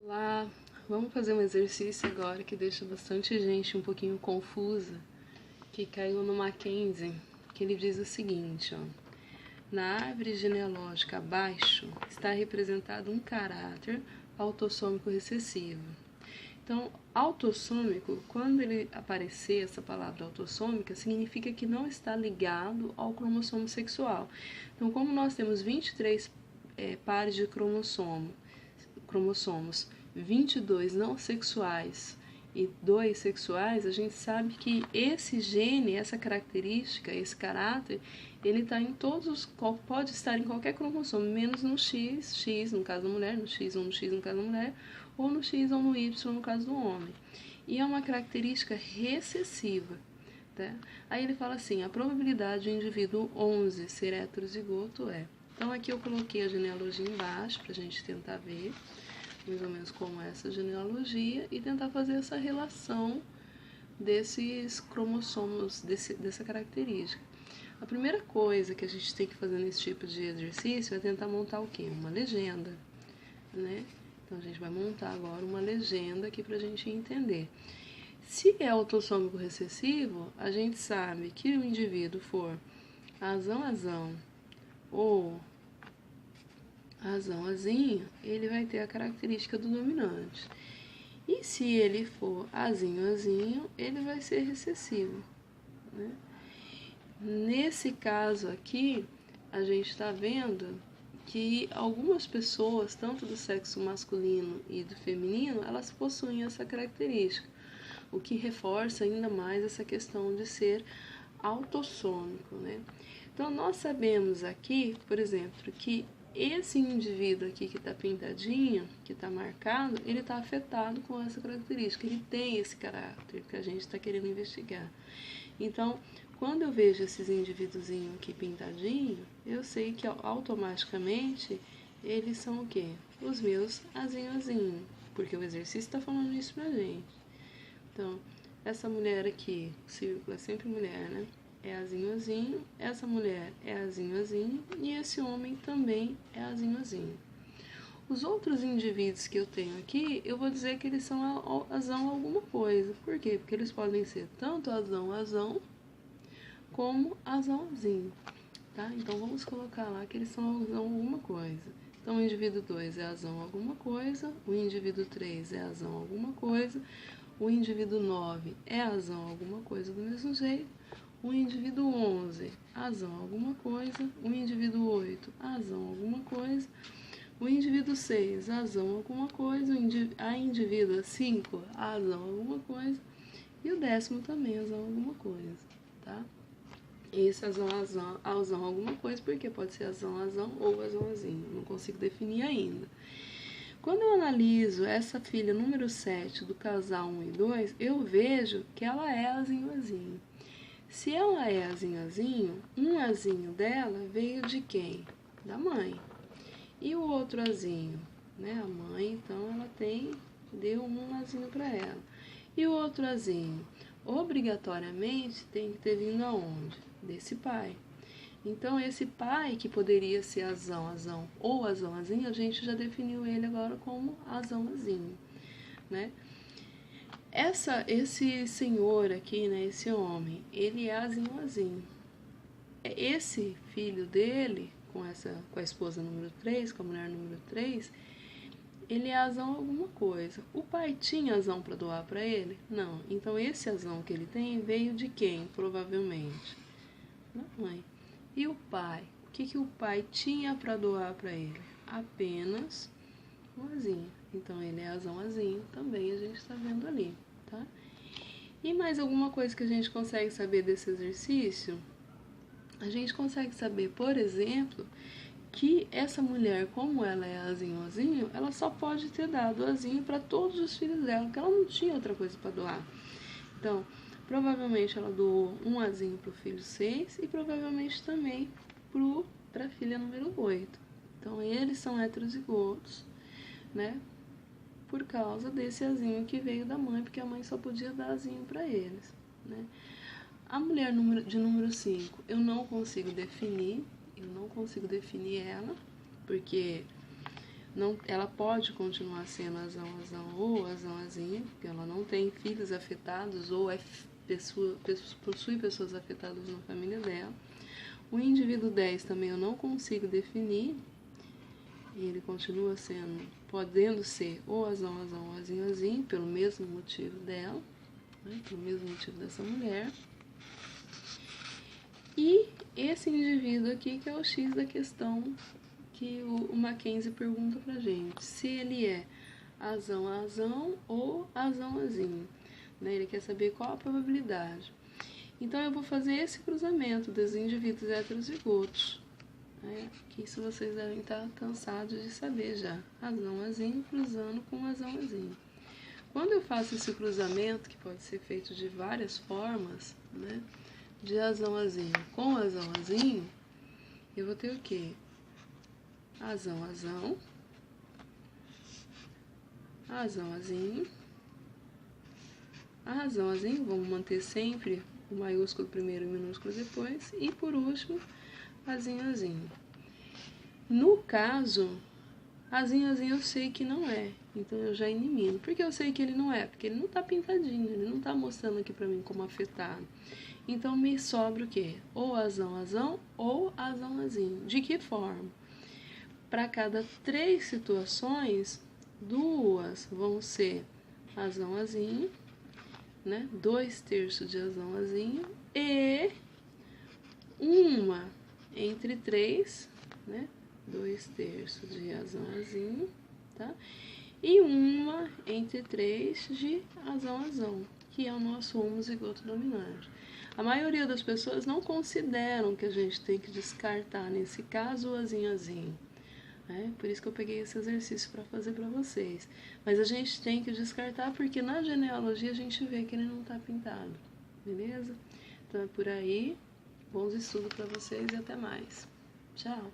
Olá, vamos fazer um exercício agora que deixa bastante gente um pouquinho confusa, que caiu no Mackenzie, que ele diz o seguinte, ó: na árvore genealógica abaixo está representado um caráter autossômico recessivo. Então, autossômico, quando ele aparecer essa palavra autossômica, significa que não está ligado ao cromossomo sexual. Então, como nós temos 23 pares de cromossomos, 22 não sexuais e 2 sexuais, a gente sabe que esse gene, essa característica, esse caráter, ele está em todos os, pode estar em qualquer cromossomo, menos no X no caso da mulher, no X ou no X no caso da mulher, ou no X ou no Y no caso do homem. E é uma característica recessiva. Tá? Aí ele fala assim: a probabilidade do indivíduo 11 ser heterozigoto é. Então aqui eu coloquei a genealogia embaixo para a gente tentar ver mais ou menos como é essa genealogia e tentar fazer essa relação desses cromossomos, dessa característica. A primeira coisa que a gente tem que fazer nesse tipo de exercício é tentar montar o quê? Uma legenda, né? Então a gente vai montar agora uma legenda aqui para a gente entender. Se é autossômico recessivo, a gente sabe que o indivíduo for azão ou azão, ele vai ter a característica do dominante. E se ele for azinho, ele vai ser recessivo, né? Nesse caso aqui, a gente está vendo que algumas pessoas, tanto do sexo masculino e do feminino, elas possuem essa característica, o que reforça ainda mais essa questão de ser autossômico, né? Então, nós sabemos aqui, por exemplo, que esse indivíduo aqui que está pintadinho, que está marcado, ele está afetado com essa característica, ele tem esse caráter que a gente está querendo investigar. Então, quando eu vejo esses indivíduos aqui pintadinho, eu sei que automaticamente eles são o quê? Os meus azinho, porque o exercício está falando isso pra gente. Então, essa mulher aqui, o círculo é sempre mulher, né? É azinho, essa mulher é azinho e esse homem também é azinho. Os outros indivíduos que eu tenho aqui, eu vou dizer que eles são azão alguma coisa. Por quê? Porque eles podem ser tanto azão como azãozinho, tá? Então vamos colocar lá que eles são azão alguma coisa. Então o indivíduo 2 é azão alguma coisa, o indivíduo 3 é azão alguma coisa, o indivíduo 9 é azão alguma coisa do mesmo jeito, o indivíduo 11, azão alguma coisa, o indivíduo 8, azão alguma coisa, o indivíduo 6, azão alguma coisa, a indivídua 5, azão alguma coisa, e o 10º também, azão alguma coisa, tá? Esse azão alguma coisa, porque pode ser azão ou azãozinho, não consigo definir ainda. Quando eu analiso essa filha número 7 do casal 1 e 2, eu vejo que ela é azinho. Se ela é azinho, um azinho dela veio de quem? Da mãe. E o outro azinho, né? A mãe, então, ela deu um azinho para ela. E o outro azinho, obrigatoriamente, tem que ter vindo aonde? Desse pai. Então, esse pai, que poderia ser azão ou azãozinho, a gente já definiu ele agora como azãozinho, né? Esse senhor aqui, né, esse homem, ele é azinho. Esse filho dele, com a esposa número 3, com a mulher número 3, ele é azão alguma coisa. O pai tinha azão para doar para ele? Não. Então, esse azão que ele tem veio de quem, provavelmente? Da mãe. E o pai? O que o pai tinha para doar para ele? Apenas um azinho. Então, ele é azãozinho também, a gente está vendo ali, tá? E mais alguma coisa que a gente consegue saber desse exercício? A gente consegue saber, por exemplo, que essa mulher, como ela é azinho, ela só pode ter dado azinho para todos os filhos dela, porque ela não tinha outra coisa para doar. Então, provavelmente ela doou um azinho para o filho 6 e provavelmente também para a filha número 8. Então, eles são heterozigotos, né? Por causa desse azinho que veio da mãe, porque a mãe só podia dar azinho para eles, né? A mulher de número 5, eu não consigo definir ela, porque não, ela pode continuar sendo azão ou azãzinha, porque ela não tem filhos afetados ou possui pessoas afetadas na família dela. O indivíduo 10 também eu não consigo definir, ele continua sendo, podendo ser ou azão ou azinho, pelo mesmo motivo dela, né, pelo mesmo motivo dessa mulher. E esse indivíduo aqui que é o X da questão que o Mackenzie pergunta pra gente, se ele é azão ou azãozinho, né? Ele quer saber qual a probabilidade. Então eu vou fazer esse cruzamento dos indivíduos heterozigotos, né? Que isso vocês devem estar cansados de saber já. Azãozinho cruzando com azãozinho. Quando eu faço esse cruzamento, que pode ser feito de várias formas, né? De azãozinho com azãozinho, eu vou ter o quê? Azão, azãozinho, vamos manter sempre o maiúsculo primeiro e o minúsculo depois, e por último, azinho. No caso, azinho eu sei que não é, então eu já elimino. Por que eu sei que ele não é? Porque ele não tá pintadinho, ele não tá mostrando aqui pra mim como afetado. Então me sobra o quê? Ou azão ou azãozinho. De que forma? Para cada 3 situações, 2 vão ser azãozinho, né? 2/3 de azãozinho e uma entre 3, né? 2/3 de azãozinho, tá? E uma entre 3 de azão, que é o nosso homozigoto dominante. A maioria das pessoas não consideram que a gente tem que descartar, nesse caso, o azinho. Por isso que eu peguei esse exercício para fazer para vocês. Mas a gente tem que descartar porque na genealogia a gente vê que ele não está pintado, beleza? Então é por aí. Bons estudos para vocês e até mais. Tchau!